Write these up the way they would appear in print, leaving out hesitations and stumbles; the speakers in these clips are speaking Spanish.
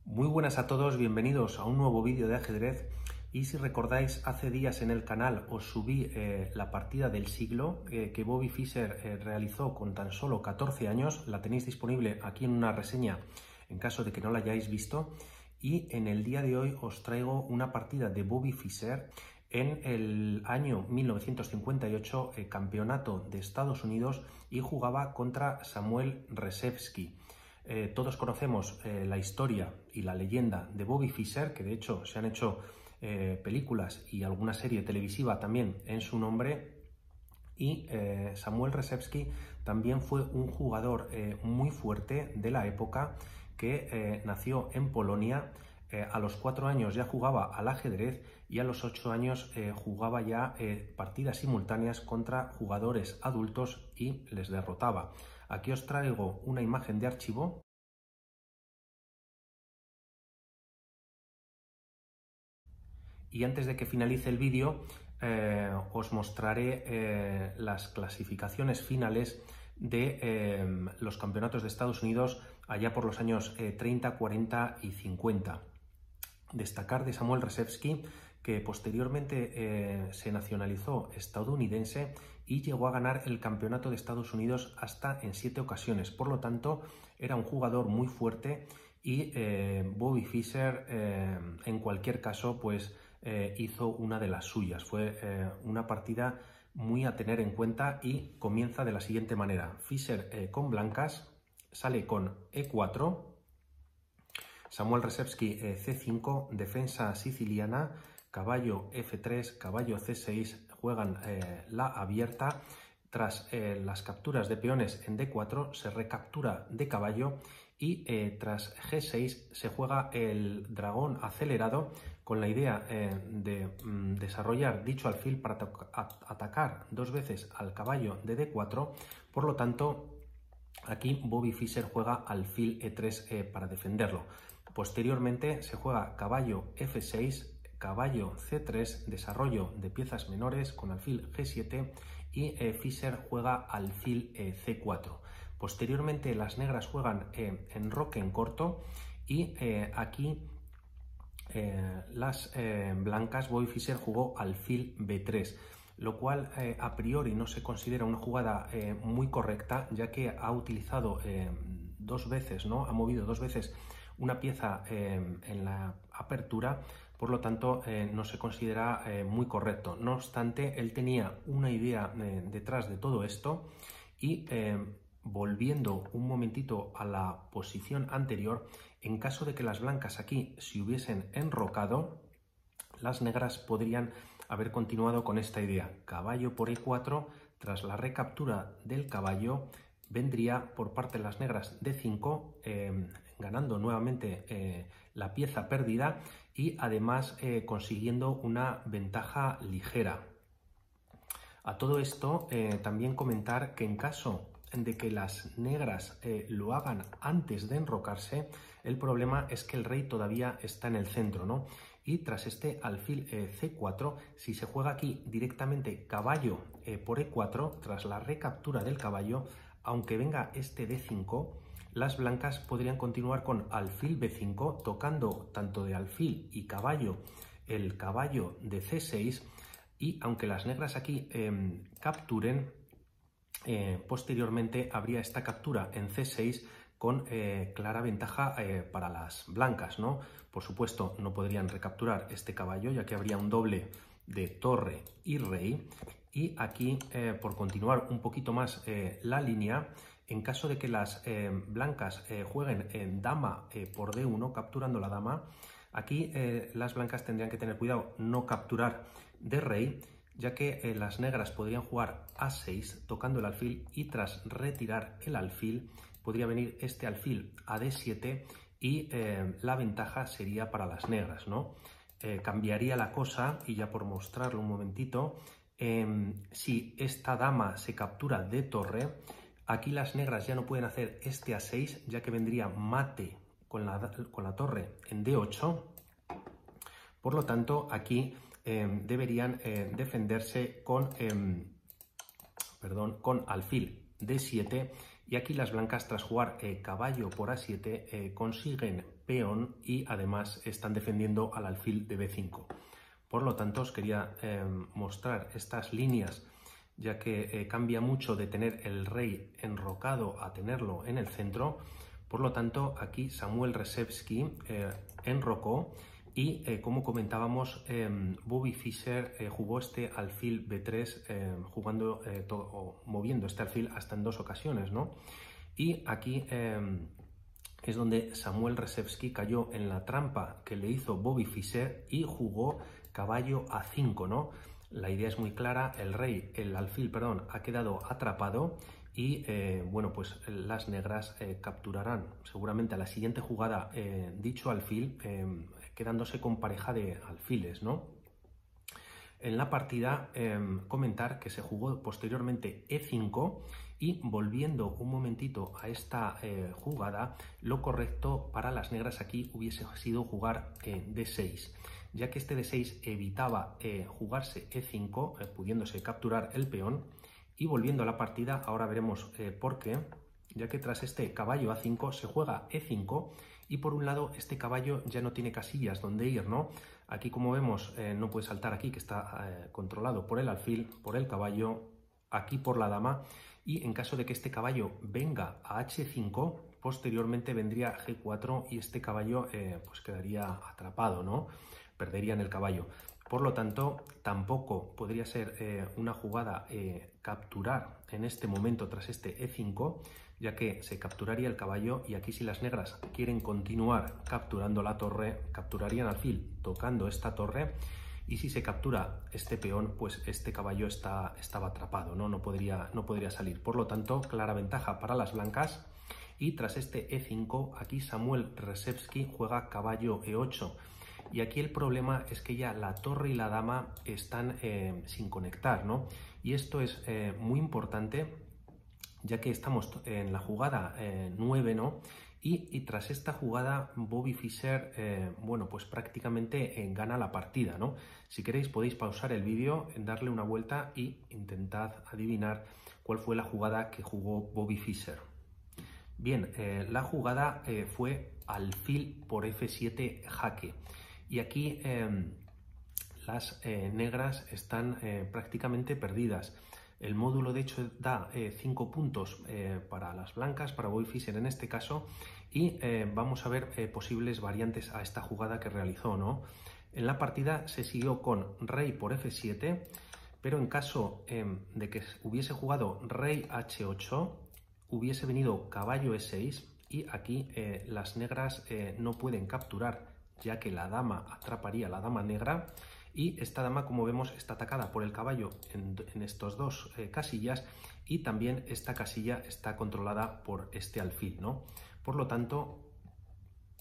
Muy buenas a todos, bienvenidos a un nuevo vídeo de ajedrez. Y si recordáis, hace días en el canal os subí la partida del siglo que Bobby Fischer realizó con tan solo 14 años. La tenéis disponible aquí en una reseña en caso de que no la hayáis visto. Y en el día de hoy os traigo una partida de Bobby Fischer en el año 1958, campeonato de Estados Unidos, y jugaba contra Samuel Rzepski. Todos conocemos la historia y la leyenda de Bobby Fischer, que de hecho se han hecho películas y alguna serie televisiva también en su nombre. Y Samuel Rzepski también fue un jugador muy fuerte de la época, que nació en Polonia. A los 4 años ya jugaba al ajedrez y a los 8 años jugaba ya partidas simultáneas contra jugadores adultos y les derrotaba. Aquí os traigo una imagen de archivo. Y antes de que finalice el vídeo, os mostraré las clasificaciones finales de los campeonatos de Estados Unidos allá por los años 30, 40 y 50. Destacar de Samuel Rzepski que posteriormente se nacionalizó estadounidense y llegó a ganar el campeonato de Estados Unidos hasta en 7 ocasiones. Por lo tanto, era un jugador muy fuerte y Bobby Fischer, en cualquier caso, pues hizo una de las suyas. Fue una partida muy a tener en cuenta y comienza de la siguiente manera. Fischer con blancas, sale con E4, Samuel Rzepski C5, defensa siciliana, caballo F3, caballo C6, juegan la abierta. Tras las capturas de peones en D4 se recaptura de caballo y tras G6 se juega el dragón acelerado con la idea de desarrollar dicho alfil para atacar 2 veces al caballo de D4. Por lo tanto, aquí Bobby Fischer juega alfil E3 para defenderlo. Posteriormente se juega caballo F6, caballo C3, desarrollo de piezas menores con alfil G7 y Fischer juega alfil C4. Posteriormente las negras juegan enroque en corto y aquí las blancas, Bobby Fischer jugó alfil B3, lo cual a priori no se considera una jugada muy correcta, ya que ha utilizado 2 veces, ¿no? Ha movido 2 veces una pieza en la apertura. Por lo tanto, no se considera muy correcto. No obstante, él tenía una idea detrás de todo esto y volviendo un momentito a la posición anterior, en caso de que las blancas aquí se hubiesen enrocado, las negras podrían haber continuado con esta idea. Caballo por E4, tras la recaptura del caballo, vendría por parte de las negras D5, ganando nuevamente la pieza perdida y además consiguiendo una ventaja ligera. A todo esto también comentar que en caso de que las negras lo hagan antes de enrocarse, el problema es que el rey todavía está en el centro, ¿no? Y tras este alfil C4, si se juega aquí directamente caballo por E4, tras la recaptura del caballo, aunque venga este D5, las blancas podrían continuar con alfil B5, tocando tanto de alfil y caballo el caballo de C6, y aunque las negras aquí capturen, posteriormente habría esta captura en C6 con clara ventaja para las blancas, ¿no? Por supuesto, no podrían recapturar este caballo, ya que habría un doble de torre y rey. Y aquí, por continuar un poquito más la línea, en caso de que las blancas jueguen en dama por D1, capturando la dama, aquí las blancas tendrían que tener cuidado no capturar de rey, ya que las negras podrían jugar A6 tocando el alfil y tras retirar el alfil podría venir este alfil a D7 y la ventaja sería para las negras, ¿no? Cambiaría la cosa, y ya por mostrarlo un momentito, si esta dama se captura de torre, aquí las negras ya no pueden hacer este A6, ya que vendría mate con la torre en D8. Por lo tanto, aquí deberían defenderse con alfil D7, y aquí las blancas, tras jugar caballo por A7, consiguen peón y además están defendiendo al alfil de B5. Por lo tanto, os quería mostrar estas líneas, ya que cambia mucho de tener el rey enrocado a tenerlo en el centro. Por lo tanto, aquí Samuel Rzepski enrocó y, como comentábamos, Bobby Fischer jugó este alfil B3, jugando o moviendo este alfil hasta en 2 ocasiones, ¿no? Y aquí es donde Samuel Rzepski cayó en la trampa que le hizo Bobby Fischer y jugó caballo A5, ¿no? La idea es muy clara, el alfil, perdón, ha quedado atrapado y bueno, pues las negras capturarán seguramente a la siguiente jugada dicho alfil, quedándose con pareja de alfiles, ¿no? En la partida comentar que se jugó posteriormente E5 y, volviendo un momentito a esta jugada, lo correcto para las negras aquí hubiese sido jugar D6, ya que este D6 evitaba jugarse E5, pudiéndose capturar el peón. Y volviendo a la partida, ahora veremos por qué, ya que tras este caballo A5 se juega E5 y por un lado este caballo ya no tiene casillas donde ir, ¿no? Aquí, como vemos, no puede saltar aquí, que está controlado por el alfil, por el caballo, aquí por la dama, y en caso de que este caballo venga a H5, posteriormente vendría G4 y este caballo pues quedaría atrapado, ¿no? Perderían el caballo. Por lo tanto, tampoco podría ser una jugada capturar en este momento tras este E5, ya que se capturaría el caballo, y aquí, si las negras quieren continuar capturando la torre, capturarían alfil tocando esta torre, y si se captura este peón, pues este caballo estaba atrapado, ¿no? No podría salir. Por lo tanto, clara ventaja para las blancas. Y tras este E5, aquí Samuel Rzepski juega caballo E8. Y aquí el problema es que ya la torre y la dama están sin conectar, ¿no? Y esto es muy importante, ya que estamos en la jugada 9, ¿no? Y tras esta jugada, Bobby Fischer, bueno, pues prácticamente gana la partida, ¿no? Si queréis podéis pausar el vídeo, darle una vuelta y intentad adivinar cuál fue la jugada que jugó Bobby Fischer. Bien, la jugada fue alfil por F7 jaque. Y aquí las negras están prácticamente perdidas. El módulo, de hecho, da 5 puntos para las blancas, para Bobby Fischer en este caso, y vamos a ver posibles variantes a esta jugada que realizó, ¿no? En la partida se siguió con rey por F7, pero en caso de que hubiese jugado rey H8, hubiese venido caballo E6, y aquí las negras no pueden capturar, ya que la dama atraparía a la dama negra, y esta dama, como vemos, está atacada por el caballo en estos dos casillas, y también esta casilla está controlada por este alfil, ¿no? Por lo tanto,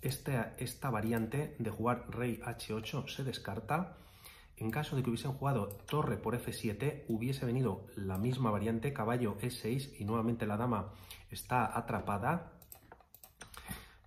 esta variante de jugar rey H8 se descarta. En caso de que hubiesen jugado torre por F7, hubiese venido la misma variante, caballo E6, y nuevamente la dama está atrapada.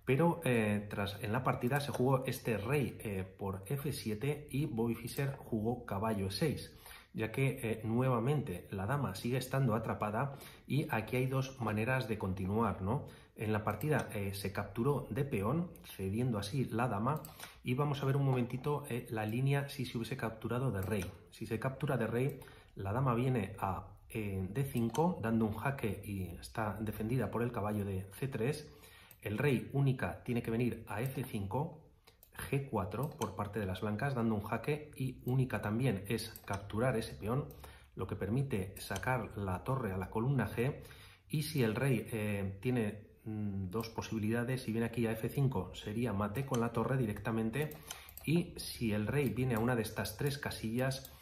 Pero en la partida se jugó este rey por F7 y Bobby Fischer jugó caballo E6, ya que nuevamente la dama sigue estando atrapada, y aquí hay dos maneras de continuar, ¿no? En la partida se capturó de peón, cediendo así la dama, y vamos a ver un momentito la línea si se hubiese capturado de rey. Si se captura de rey, la dama viene a D5, dando un jaque, y está defendida por el caballo de C3. El rey única tiene que venir a F5, G4 por parte de las blancas, dando un jaque, y única también es capturar ese peón, lo que permite sacar la torre a la columna G. Y si el rey tiene dos posibilidades, si viene aquí a F5 sería mate con la torre directamente, y si el rey viene a una de estas tres casillas,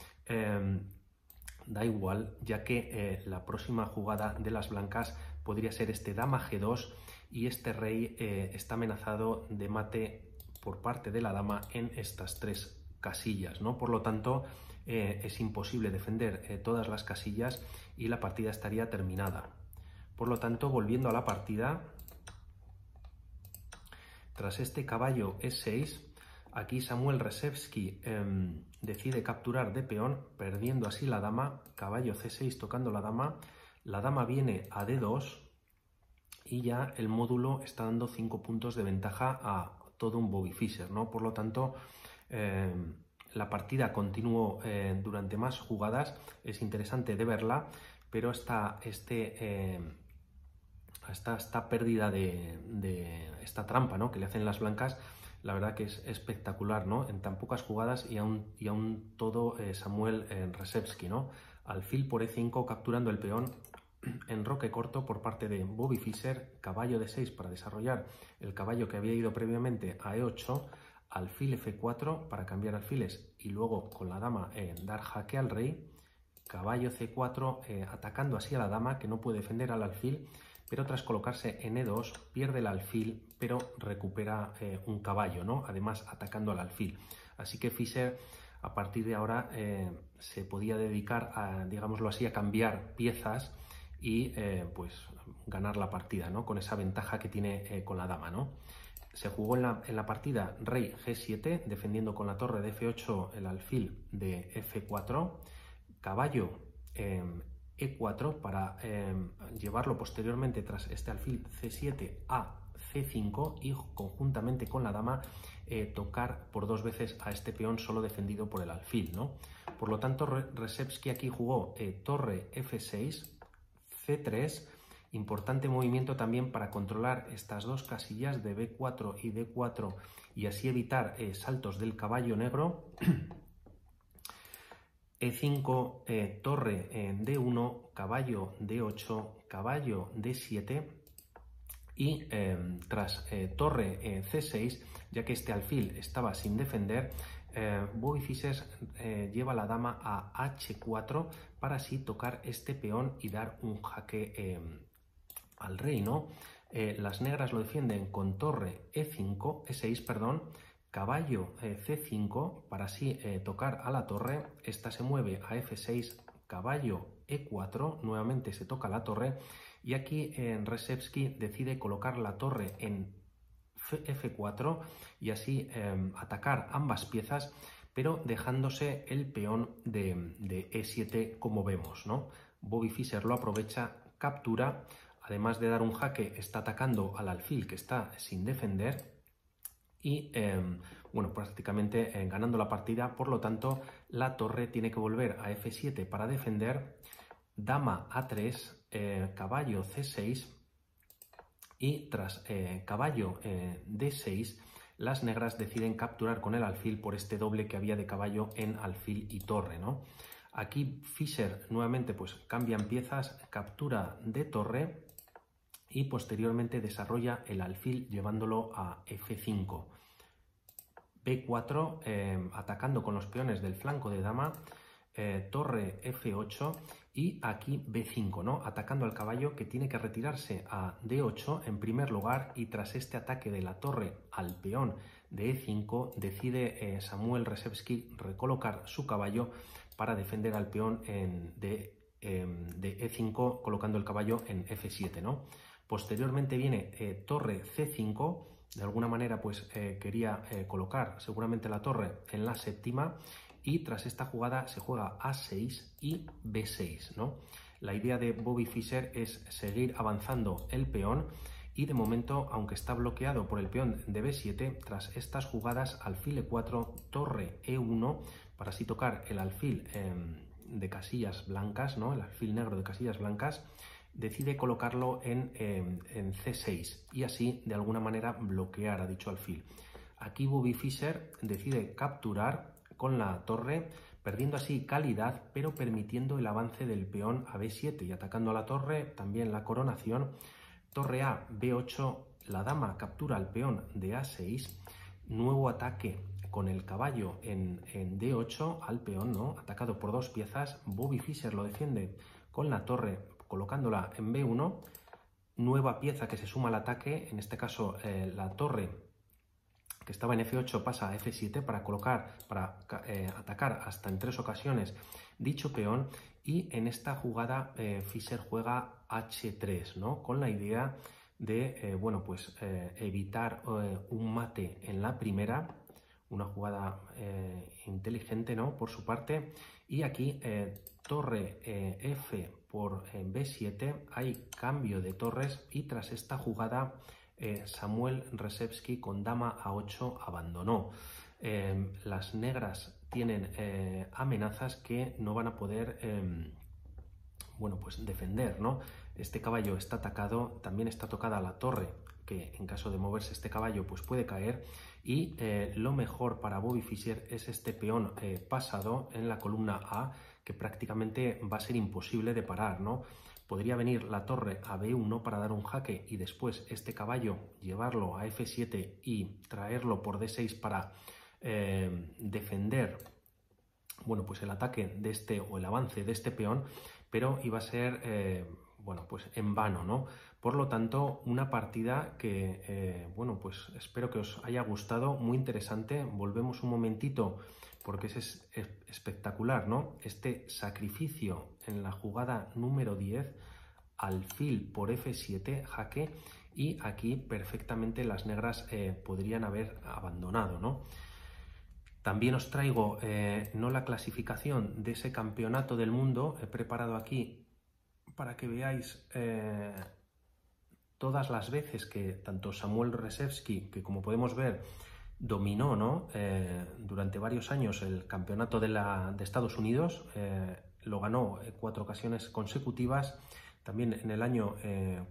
da igual, ya que la próxima jugada de las blancas podría ser este dama G2, y este rey está amenazado de mate por parte de la dama en estas tres casillas, ¿no? Por lo tanto, es imposible defender todas las casillas y la partida estaría terminada. Por lo tanto, volviendo a la partida, tras este caballo E6, aquí Samuel Rzepski decide capturar de peón, perdiendo así la dama, caballo C6 tocando la dama. la dama viene a D2 y ya el módulo está dando 5 puntos de ventaja a todo un Bobby Fischer, ¿no? Por lo tanto, la partida continuó durante más jugadas, es interesante de verla, pero esta pérdida de esta trampa, ¿no?, que le hacen las blancas, la verdad que es espectacular, ¿no? En tan pocas jugadas y aún todo Samuel Rzepski, ¿no? Alfil por E5 capturando el peón, enroque corto por parte de Bobby Fischer, caballo D6 para desarrollar el caballo que había ido previamente a E8, alfil F4 para cambiar alfiles y luego con la dama dar jaque al rey, caballo C4 atacando así a la dama que no puede defender al alfil, pero tras colocarse en E2 pierde el alfil pero recupera un caballo, ¿no? Además atacando al alfil. Así que Fischer a partir de ahora se podía dedicar a, digámoslo así, a cambiar piezas y pues ganar la partida, ¿no?, con esa ventaja que tiene con la dama, ¿no? Se jugó en la partida rey G7, defendiendo con la torre de F8 el alfil de F4, caballo E4 para llevarlo posteriormente tras este alfil C7 a C5 y conjuntamente con la dama tocar por 2 veces a este peón solo defendido por el alfil, ¿no? Por lo tanto, Rzepski aquí jugó torre F6, C3, importante movimiento también para controlar estas dos casillas de B4 y D4 y así evitar saltos del caballo negro. E5, torre D1, caballo D8, caballo D7 y tras torre C6, ya que este alfil estaba sin defender, Bobby Fischer lleva la dama a H4 para así tocar este peón y dar un jaque al rey, ¿no? Las negras lo defienden con torre E6, perdón, caballo C5 para así tocar a la torre. Esta se mueve a F6, caballo E4, nuevamente se toca la torre y aquí Rzepski decide colocar la torre en F4 y así atacar ambas piezas, pero dejándose el peón de E7 como vemos, ¿no? Bobby Fischer lo aprovecha, captura, además de dar un jaque está atacando al alfil que está sin defender y bueno, prácticamente ganando la partida. Por lo tanto, la torre tiene que volver a F7 para defender, dama A3, caballo C6 y tras caballo D6 las negras deciden capturar con el alfil por este doble que había de caballo en alfil y torre, ¿no? Aquí Fischer nuevamente pues cambian piezas, captura de torre y posteriormente desarrolla el alfil llevándolo a F5. B4 atacando con los peones del flanco de dama, torre F8 y aquí B5, ¿no? Atacando al caballo que tiene que retirarse a D8 en primer lugar y tras este ataque de la torre al peón de E5 decide Samuel Rzepski recolocar su caballo para defender al peón de E5 colocando el caballo en F7, ¿no? Posteriormente viene torre C5, de alguna manera pues quería colocar seguramente la torre en la séptima y tras esta jugada se juega A6 y B6, ¿no? La idea de Bobby Fischer es seguir avanzando el peón y de momento, aunque está bloqueado por el peón de B7, tras estas jugadas alfil E4, torre E1 para así tocar el alfil de casillas blancas, ¿no? El alfil negro de casillas blancas, decide colocarlo en C6 y así de alguna manera bloquear a dicho alfil. Aquí Bobby Fischer decide capturar con la torre, perdiendo así calidad, pero permitiendo el avance del peón a B7 y atacando a la torre, también la coronación. Torre A, B8, la dama captura al peón de A6, nuevo ataque con el caballo en D8 al peón, ¿no? Atacado por dos piezas. Bobby Fischer lo defiende con la torre colocándola en B1, nueva pieza que se suma al ataque, en este caso la torre que estaba en F8 pasa a F7 para atacar hasta en 3 ocasiones dicho peón y en esta jugada Fischer juega H3, ¿no? Con la idea de bueno, pues, evitar un mate en la primera, una jugada inteligente, ¿no?, por su parte. Y aquí torre F por B7, hay cambio de torres y tras esta jugada Samuel Rzepski con dama A8 abandonó. Las negras tienen amenazas que no van a poder bueno, pues defender, ¿no? Este caballo está atacado, también está tocada la torre, que en caso de moverse este caballo pues puede caer, y lo mejor para Bobby Fischer es este peón pasado en la columna A, que prácticamente va a ser imposible de parar, ¿no? Podría venir la torre a B1 para dar un jaque y después este caballo llevarlo a F7 y traerlo por D6 para defender, bueno, pues el ataque de este o el avance de este peón, pero iba a ser bueno, pues en vano, ¿no? Por lo tanto, una partida que bueno, pues espero que os haya gustado, muy interesante. Volvemos un momentito porque es espectacular, ¿no? Este sacrificio en la jugada número 10, alfil por F7, jaque, y aquí perfectamente las negras podrían haber abandonado, ¿no? También os traigo no la clasificación de ese campeonato del mundo, he preparado aquí para que veáis todas las veces que tanto Samuel Rzepski, que como podemos ver dominó, ¿no?, durante varios años el campeonato de Estados Unidos, lo ganó 4 ocasiones consecutivas. También en el año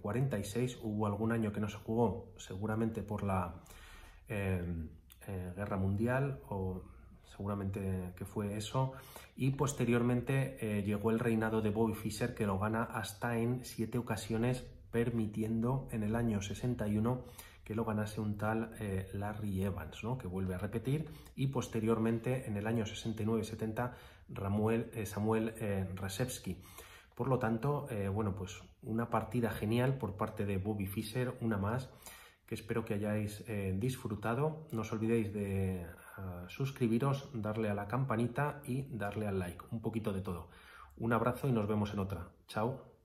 46 hubo algún año que no se jugó, seguramente por la Guerra Mundial, o seguramente que fue eso, y posteriormente llegó el reinado de Bobby Fischer, que lo gana hasta en 7 ocasiones, permitiendo en el año 61 que lo ganase un tal Larry Evans, ¿no?, que vuelve a repetir, y posteriormente en el año 69-70 Samuel Rzepski. Por lo tanto, bueno, pues una partida genial por parte de Bobby Fischer, una más, que espero que hayáis disfrutado. No os olvidéis de suscribiros, darle a la campanita y darle al like, un poquito de todo. Un abrazo y nos vemos en otra. Chao.